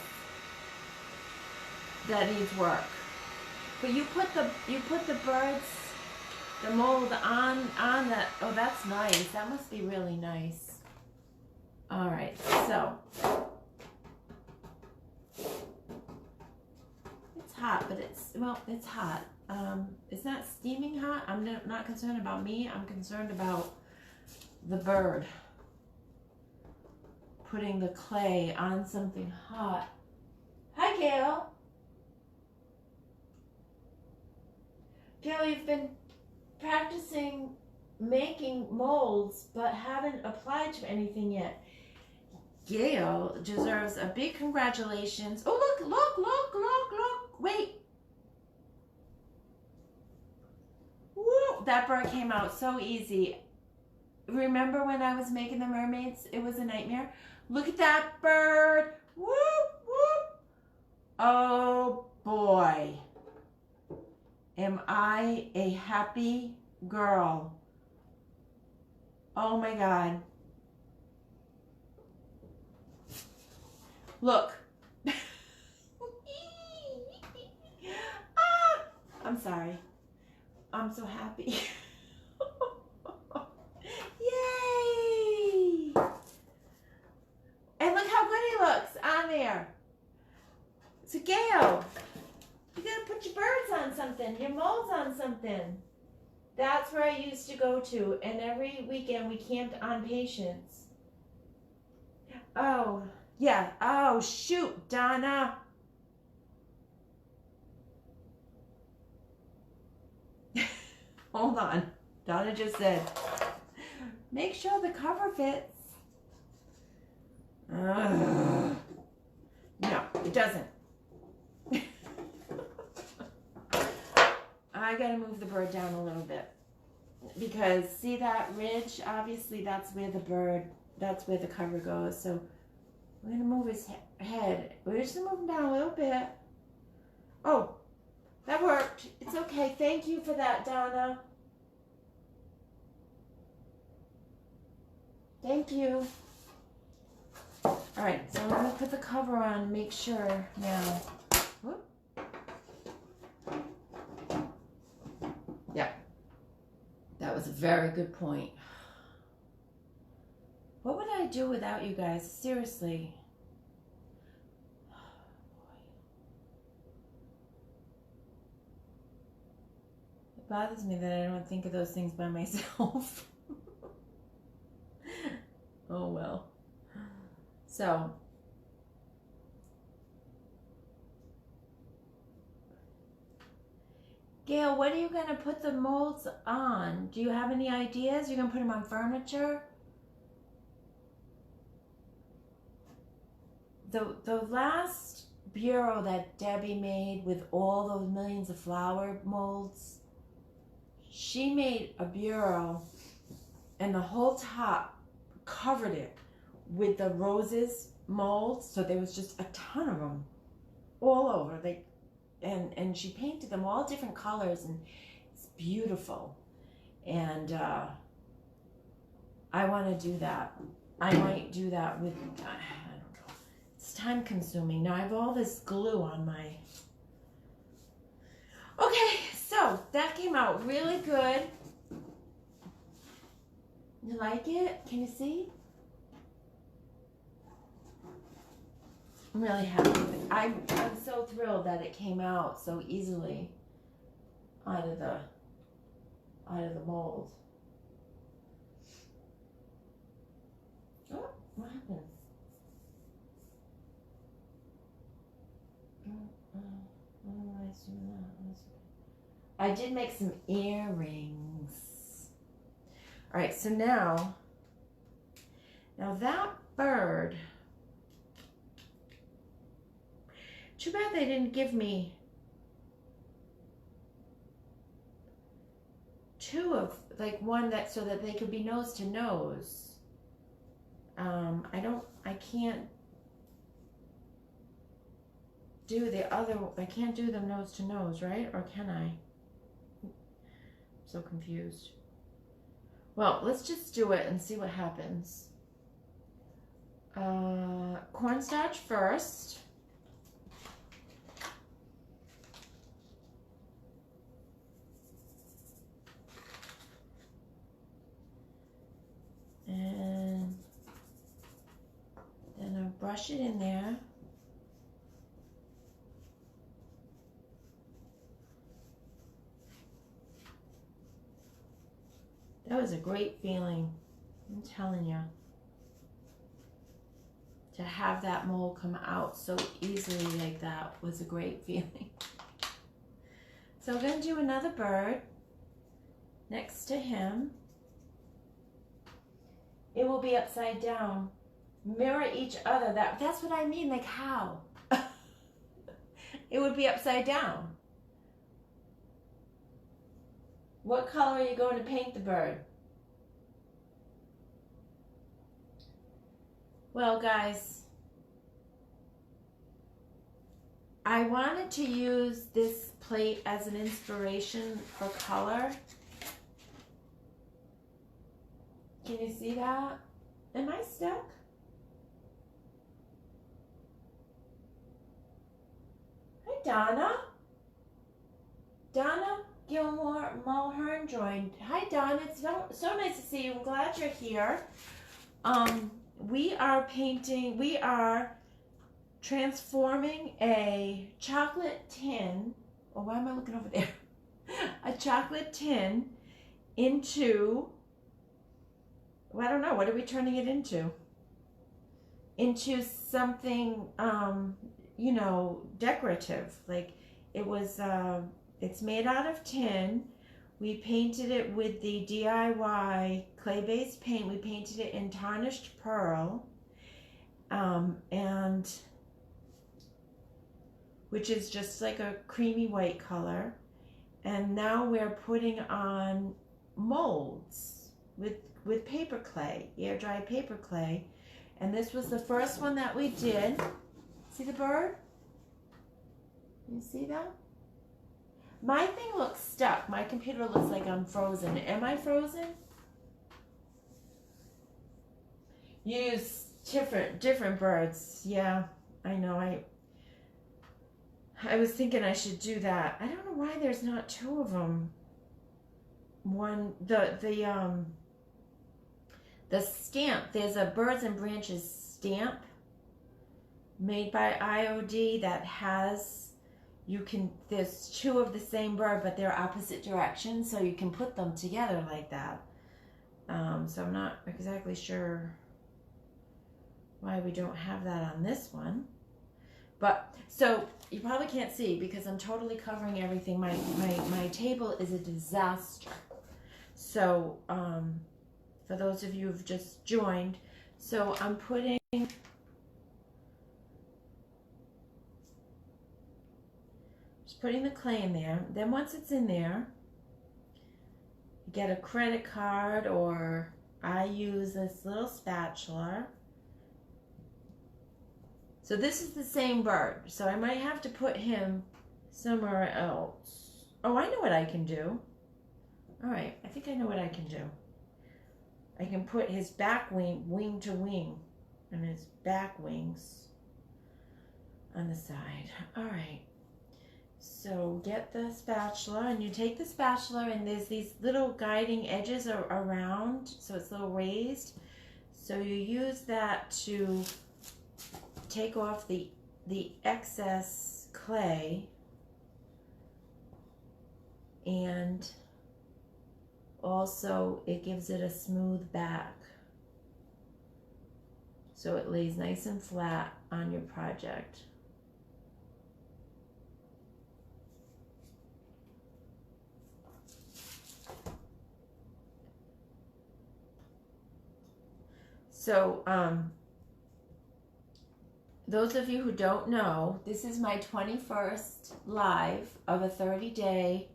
that needs work? But you put the birds, the mold on that. Oh, that's nice. That must be really nice. All right, so it's hot, but it's hot. It's not steaming hot. I'm not concerned about me. I'm concerned about the bird putting the clay on something hot. Hi, Gail. Gail, you've been practicing making molds, but haven't applied to anything yet. Gail deserves a big congratulations. Oh, look. Wait. Woo, that bird came out so easy. Remember when I was making the mermaids? It was a nightmare. Look at that bird. Whoop, whoop. Oh, boy. Am I a happy girl? Oh, my God. Look. I'm sorry. I'm so happy. Yay! And look how good he looks on there. So Gail, you gotta put your birds on something, your molds on something. That's where I used to go to, and every weekend we camped on Patience. Oh, yeah. Oh, shoot, Donna. Hold on. Donna just said, make sure the cover fits. No, it doesn't. I gotta move the bird down a little bit. Because see that ridge? Obviously that's where the cover goes. So we're gonna move his head. We're just gonna move him down a little bit. Oh, that worked. It's okay. Thank you for that, Donna. Thank you. All right, so I'm gonna put the cover on and make sure now. Whoop. Yeah, that was a very good point. What would I do without you guys? Seriously. It bothers me that I don't think of those things by myself. Oh well. So, Gail, what are you going to put the molds on? Do you have any ideas? You're going to put them on furniture? The last bureau that Debbie made with all those millions of flower molds, she made a bureau and the whole top covered it with the roses molds, so there was just a ton of them all over. And she painted them all different colors, and it's beautiful. And I want to do that. I might do that with, I don't know. It's time consuming. Now I have all this glue on my... Okay, so that came out really good. You like it? Can you see? I'm really happy with it. I'm so thrilled that it came out so easily out of the mold. Oh, what happened? I don't know why it's doing that. I did make some earrings. All right, so now Now that bird, too bad they didn't give me two of, like one that, so that they could be nose to nose. I can't do the other, I can't do them nose to nose, right? Or can I? I'm so confused. Well, let's just do it and see what happens. Cornstarch first. And then I'll brush it in there. That was a great feeling, I'm telling you. To have that mold come out so easily like that was a great feeling. So we're going to do another bird next to him. It will be upside down. Mirror each other. That's what I mean, like how? It would be upside down. What color are you going to paint the bird? Well, guys, I wanted to use this plate as an inspiration for color. Can you see that? Am I stuck? Hi, Donna. Donna Gilmore Mulhern joined. Hi, Donna. It's so nice to see you. I'm glad you're here. We are painting, we are transforming a chocolate tin, or why am I looking over there? A chocolate tin into, well, I don't know, what are we turning it into? Into something, you know, decorative. Like it was, it's made out of tin. We painted it with the DIY clay-based paint. We painted it in tarnished pearl, and which is just like a creamy white color. And now we're putting on molds with paper clay, air dry paper clay. And this was the first one that we did. See the bird? You see that? My thing looks stuck. My computer looks like I'm frozen. Am I frozen? Use different birds. Yeah, I know. I was thinking I should do that. I don't know why there's not two of them. One, the stamp. There's a Birds and Branches stamp made by IOD that has, there's two of the same bird, but they're opposite directions, so you can put them together like that. So I'm not exactly sure why we don't have that on this one. But, so, you probably can't see because I'm totally covering everything. My table is a disaster. So, for those of you who've just joined, so I'm putting the clay in there. Then once it's in there, you get a credit card, or I use this little spatula. So this is the same bird, so I might have to put him somewhere else. Oh, I know what I can do. All right, I think I know what I can do. I can put his back wing to wing, and his back wings on the side. All right. So get the spatula, and you take the spatula, and there's these little guiding edges around, so it's a little raised. So you use that to take off the excess clay, and also it gives it a smooth back, so it lays nice and flat on your project. So, those of you who don't know, this is my 21st live of a 30-day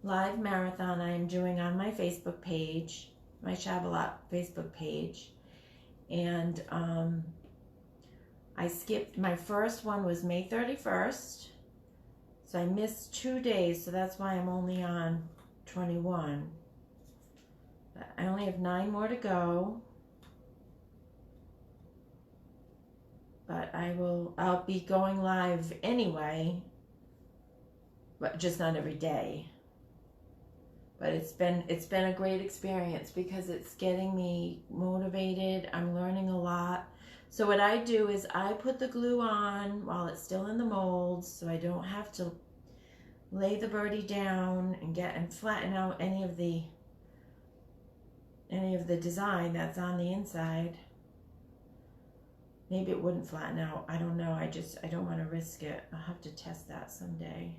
live marathon I am doing on my Facebook page, my Shabalot Facebook page. And I skipped, my first one was May 31st. So I missed 2 days, so that's why I'm only on 21. But I only have 9 more to go. But I'll be going live anyway, but just not every day. But it's been a great experience because it's getting me motivated. I'm learning a lot. So what I do is I put the glue on while it's still in the molds, so I don't have to lay the birdie down and flatten out any of the design that's on the inside. Maybe it wouldn't flatten out. I don't know. I don't want to risk it. I'll have to test that someday.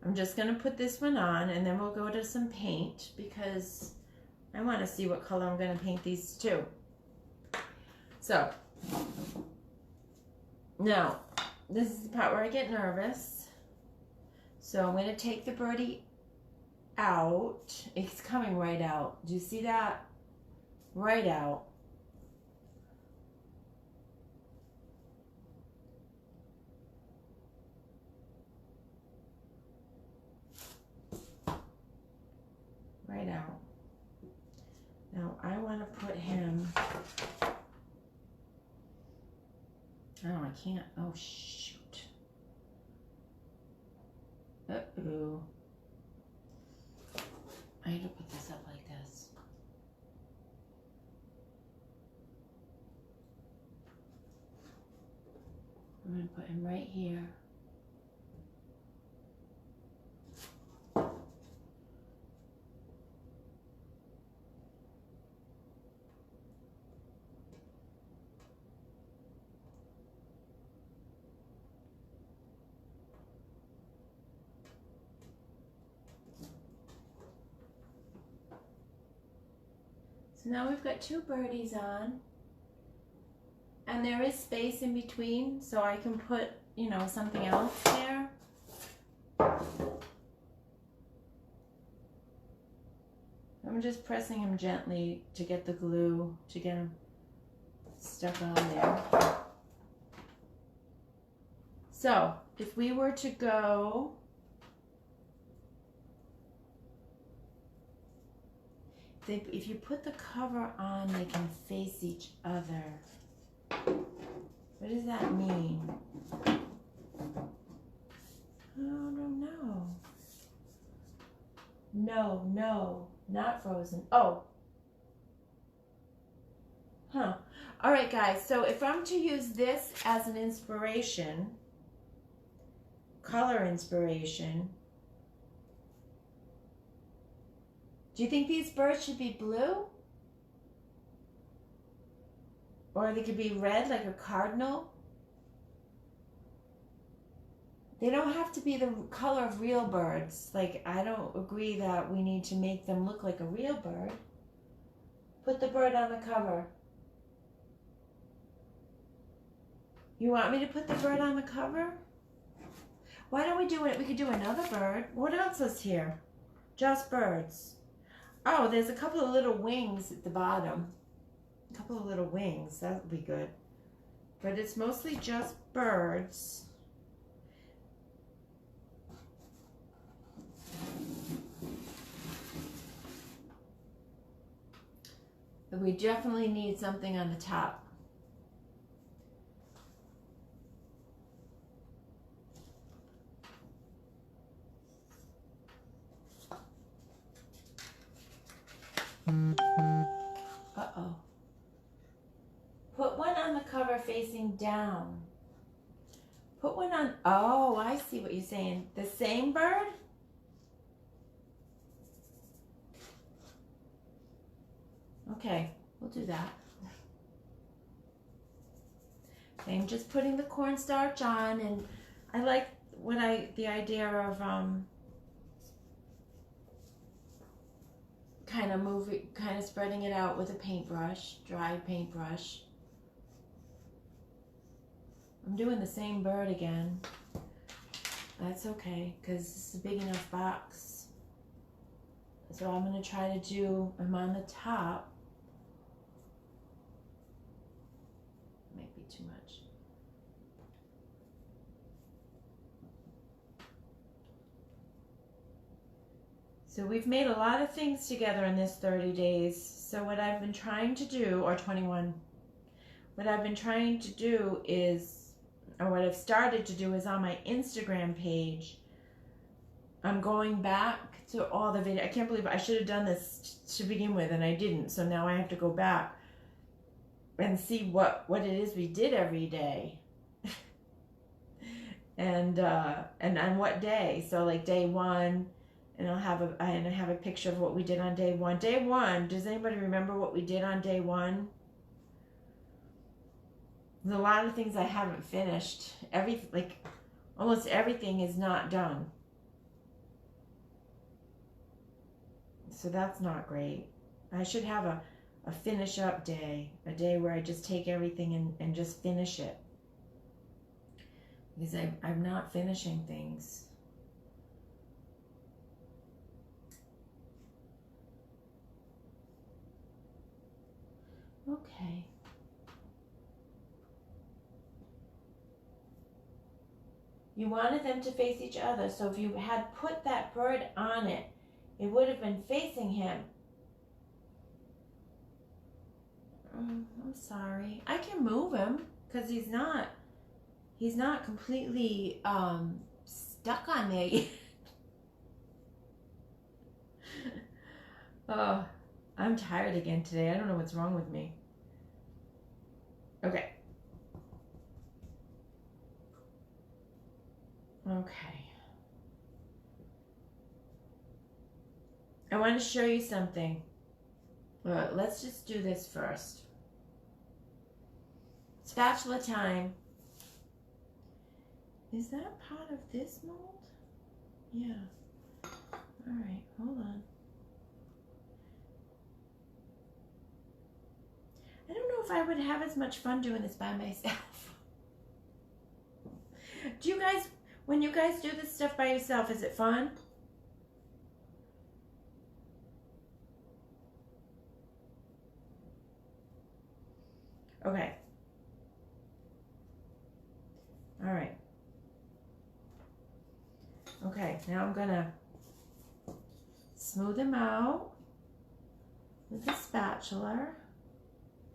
I'm just going to put this one on and then we'll go to some paint because I want to see what color I'm going to paint these two. So, now, this is the part where I get nervous. So I'm going to take the birdie out. It's coming right out. Do you see that? Right out. Right out. Now I want to put him. Oh, I can't. Oh, shoot. Uh-oh. I had to put this up like this. I'm going to put him right here. So now we've got 2 birdies on, and there is space in between, so I can put, you know, something else there. I'm just pressing him gently to get the glue, to get him stuck on there. So, if we were to go, if you put the cover on, they can face each other. What does that mean? I don't know. No, not frozen. Oh. Huh. All right, guys. So if I'm to use this as an inspiration, color inspiration, do you think these birds should be blue? Or they could be red like a cardinal? They don't have to be the color of real birds. Like, I don't agree that we need to make them look like a real bird. Put the bird on the cover. You want me to put the bird on the cover? Why don't we do it? We could do another bird. What else is here? Just birds. Oh, there's a couple of little wings at the bottom. A couple of little wings. That would be good. But it's mostly just birds. But we definitely need something on the top. Uh-oh. Put one on the cover facing down. Put one on, oh, I see what you're saying. The same bird? Okay, we'll do that. Okay, I'm just putting the cornstarch on, and I like the idea of kind of spreading it out with a paintbrush, dry paintbrush. I'm doing the same bird again. That's okay, because it's a big enough box. So I'm going to try to do, I'm on the top. Might be too much. So we've made a lot of things together in this 30 days. So what I've been trying to do, or 21, what I've been trying to do is, or what I've started to do is on my Instagram page, I'm going back to all the videos. I can't believe I should have done this to begin with and I didn't. So now I have to go back and see what it is we did every day. and on what day. So like day 1, and I have a picture of what we did on day 1. Day 1, does anybody remember what we did on day 1? There's a lot of things I haven't finished. Almost everything is not done. So that's not great. I should have a finish up day. A day where I just take everything and just finish it. Because I'm not finishing things. Okay. You wanted them to face each other, so if you had put that bird on it, it would have been facing him. I'm sorry. I can move him because he's not completely stuck on there yet. Oh, I'm tired again today. I don't know what's wrong with me. Okay. Okay. I want to show you something. Let's just do this first. Spatula time. Is that part of this mold? Yeah. All right, hold on. I don't know if I would have as much fun doing this by myself. Do you guys, when you guys do this stuff by yourself, is it fun? Okay. All right. Okay, now I'm gonna smooth them out with the spatula.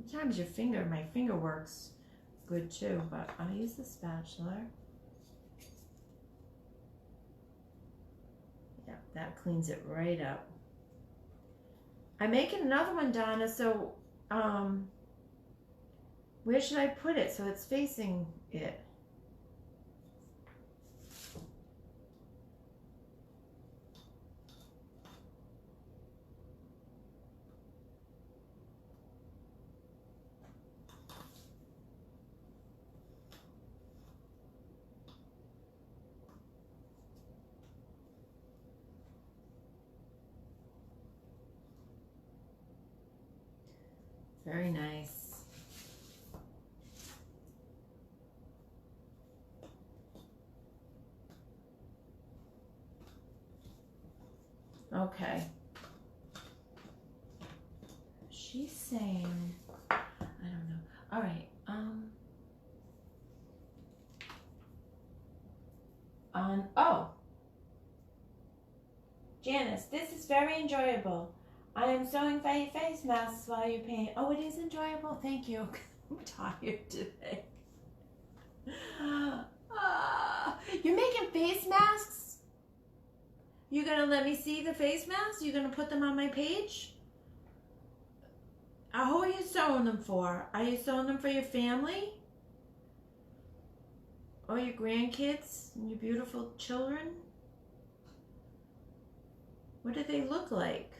Sometimes my finger works good too, but I'll use the spatula. Yeah, that cleans it right up. I'm making another one, Donna, so where should I put it so it's facing it? Very nice. Okay. She's saying, I don't know. All right. Oh. Janice, this is very enjoyable. I am sewing face masks while you paint. Oh, it is enjoyable? Thank you. I'm tired today. You're making face masks? You gonna let me see the face masks? You gonna put them on my page? Who are you sewing them for? Are you sewing them for your family? Or your grandkids and your beautiful children? What do they look like?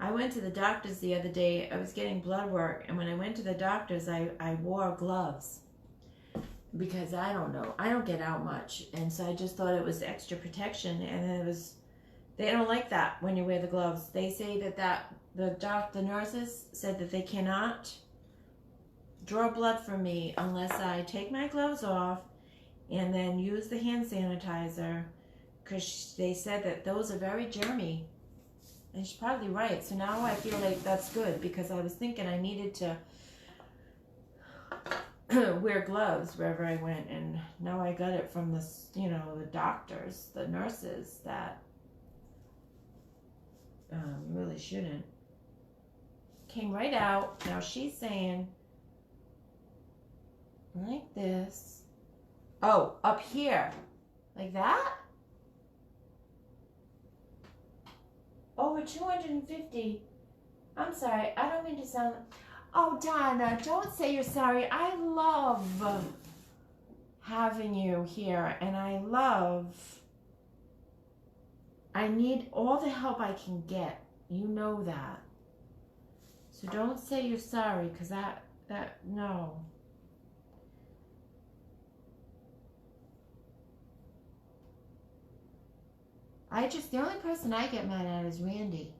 I went to the doctor's the other day. I was getting blood work, and when I went to the doctor's, I wore gloves. because I don't know. I don't get out much. And so I just thought it was extra protection. And then they don't like that when you wear the gloves. They say that the nurses said that they cannot draw blood from me unless I take my gloves off and then use the hand sanitizer, because they said that those are very germy. And she's probably right. So now I feel like that's good, because I was thinking I needed to wear gloves wherever I went, and now I got it from the doctors, the nurses, that really shouldn't. Came right out. Now she's saying like this. Oh, up here, like that. Over 250. I'm sorry. I don't mean to sound. Oh, Donna, don't say you're sorry. I love having you here, and I need all the help I can get. You know that. So don't say you're sorry, because no. The only person I get mad at is Randy.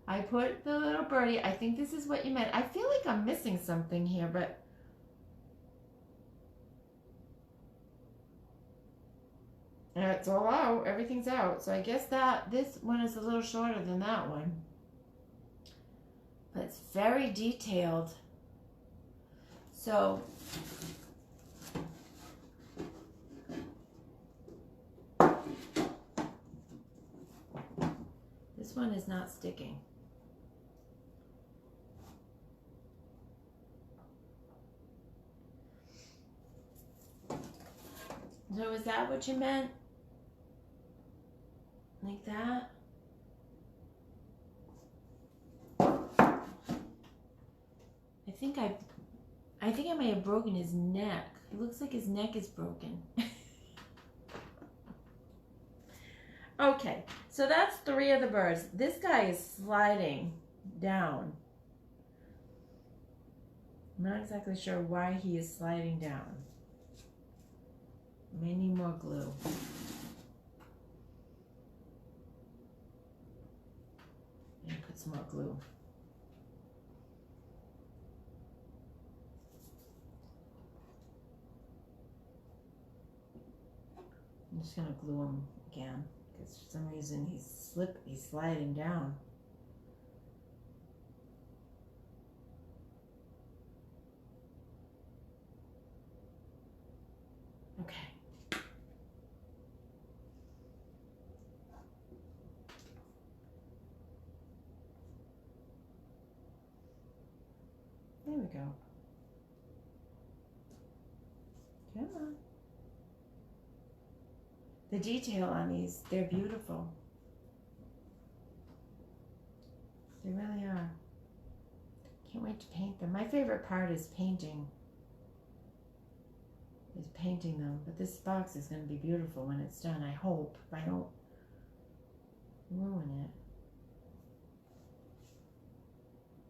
I put the little birdie. I think this is what you meant. I feel like I'm missing something here, but it's all out. Everything's out. So I guess this one is a little shorter than that one. But it's very detailed. So this one is not sticking. So is that what you meant? Like that? I think I may have broken his neck. It looks like his neck is broken. Okay, so that's 3 of the birds. This guy is sliding down. I'm not exactly sure why he is sliding down. May need more glue. And put some more glue. I'm just gonna glue him again, because for some reason he's sliding down. Okay. There we go. Come on. The detail on these, they're beautiful. They really are. Can't wait to paint them. My favorite part is painting. Them. But this box is going to be beautiful when it's done, I hope. If I don't ruin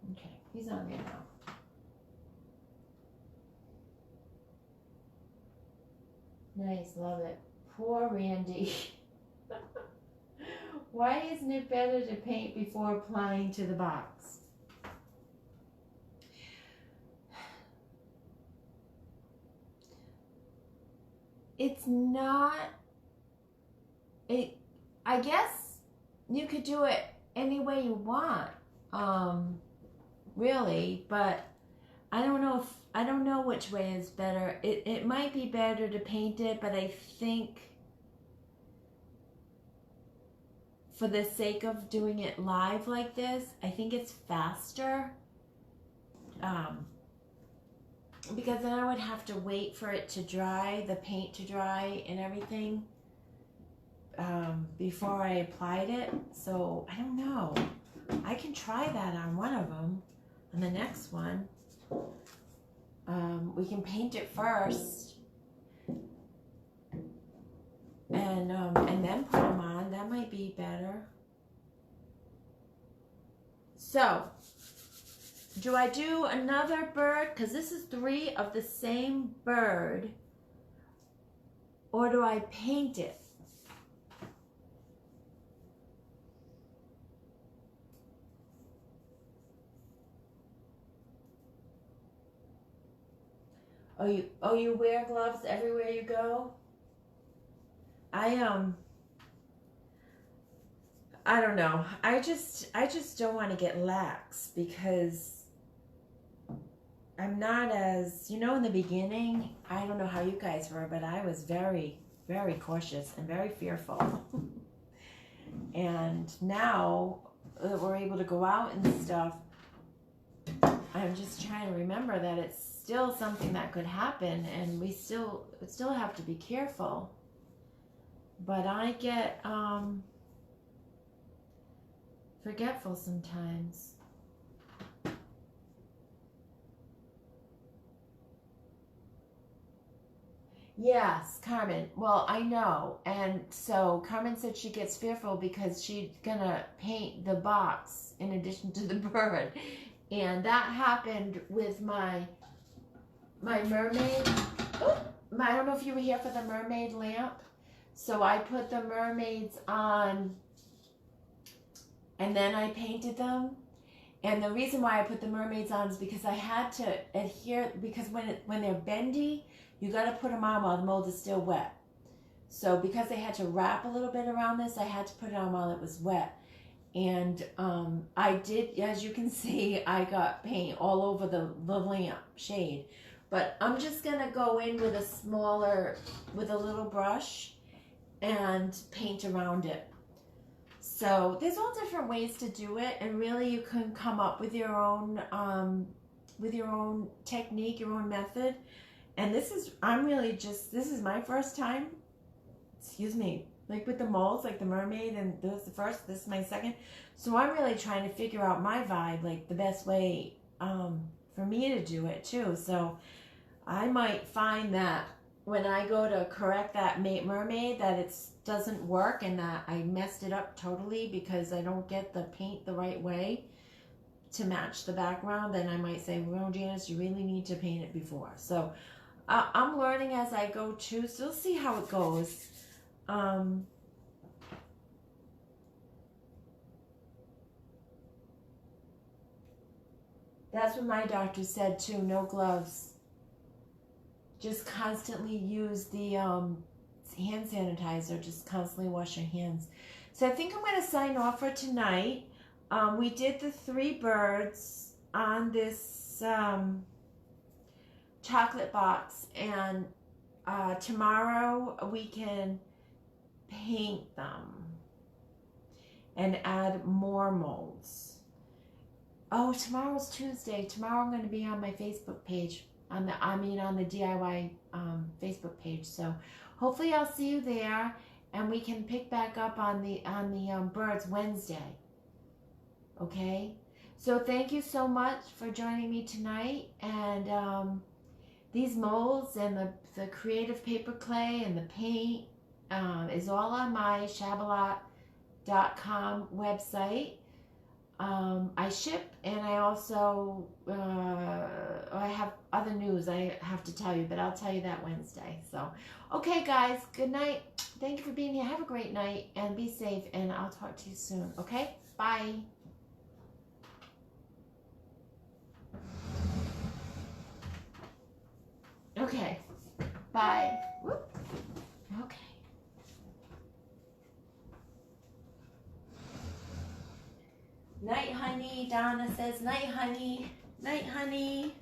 it. Okay, he's on there now. Nice, love it. Poor Randy. Why isn't it better to paint before applying to the box? It's not, I guess you could do it any way you want, really, but I don't know which way is better. It might be better to paint it, but I think for the sake of doing it live like this, I think it's faster. Because then I would have to wait for it to dry, the paint to dry and everything, before I applied it. So I don't know. I can try that on one of them. On the next one, we can paint it first, and then put them on. That might be better. So do I do another bird? Because this is 3 of the same bird. Or do I paint it? Oh, you wear gloves everywhere you go? I don't know. I just don't want to get lax because I'm not as, in the beginning, I don't know how you guys were, but I was very, very cautious and very fearful. And now that we're able to go out and stuff, I'm just trying to remember that it's still something that could happen, and we still have to be careful. But I get forgetful sometimes. Yes, Carmen. Well, I know. And so Carmen said she gets fearful because she's gonna paint the box in addition to the bird. And that happened with my mermaid. I don't know if you were here for the mermaid lamp. So I put the mermaids on and then I painted them. And the reason why I put the mermaids on is because I had to adhere, because when they're bendy, you got to put them on while the mold is still wet. So because they had to wrap a little bit around this, I had to put it on while it was wet. And I did, as you can see, I got paint all over the lamp shade. But I'm just going to go in with with a little brush and paint around it. So there's all different ways to do it, and really you can come up with your own technique, your own method. And this is my first time, like with the molds, like the mermaid, and this is the first, this is my second. So I'm really trying to figure out my vibe, like the best way for me to do it too. So I might find that when I go to correct that mermaid that it doesn't work and that I messed it up totally because I don't get the paint the right way to match the background, then I might say, well, Janice, you really need to paint it before. So I'm learning as I go too, so we'll see how it goes. That's what my doctor said too, no gloves. Just constantly use the hand sanitizer, just constantly wash your hands. So I think I'm going to sign off for tonight. We did the 3 birds on this chocolate box, and tomorrow we can paint them and add more molds. Oh, tomorrow's Tuesday. Tomorrow I'm going to be on my Facebook page, on the DIY Facebook page. So hopefully I'll see you there, and we can pick back up on the birds Wednesday. Okay? So thank you so much for joining me tonight, and these molds and the creative paper clay and the paint is all on my Shabalot.com website. I ship, and I also I have other news I have to tell you, but I'll tell you that Wednesday. So, okay, guys, good night. Thank you for being here. Have a great night, and be safe, and I'll talk to you soon. Okay? Bye. Okay. Bye. Whoop. Okay. Night, honey. Donna says, night, honey. Night, honey.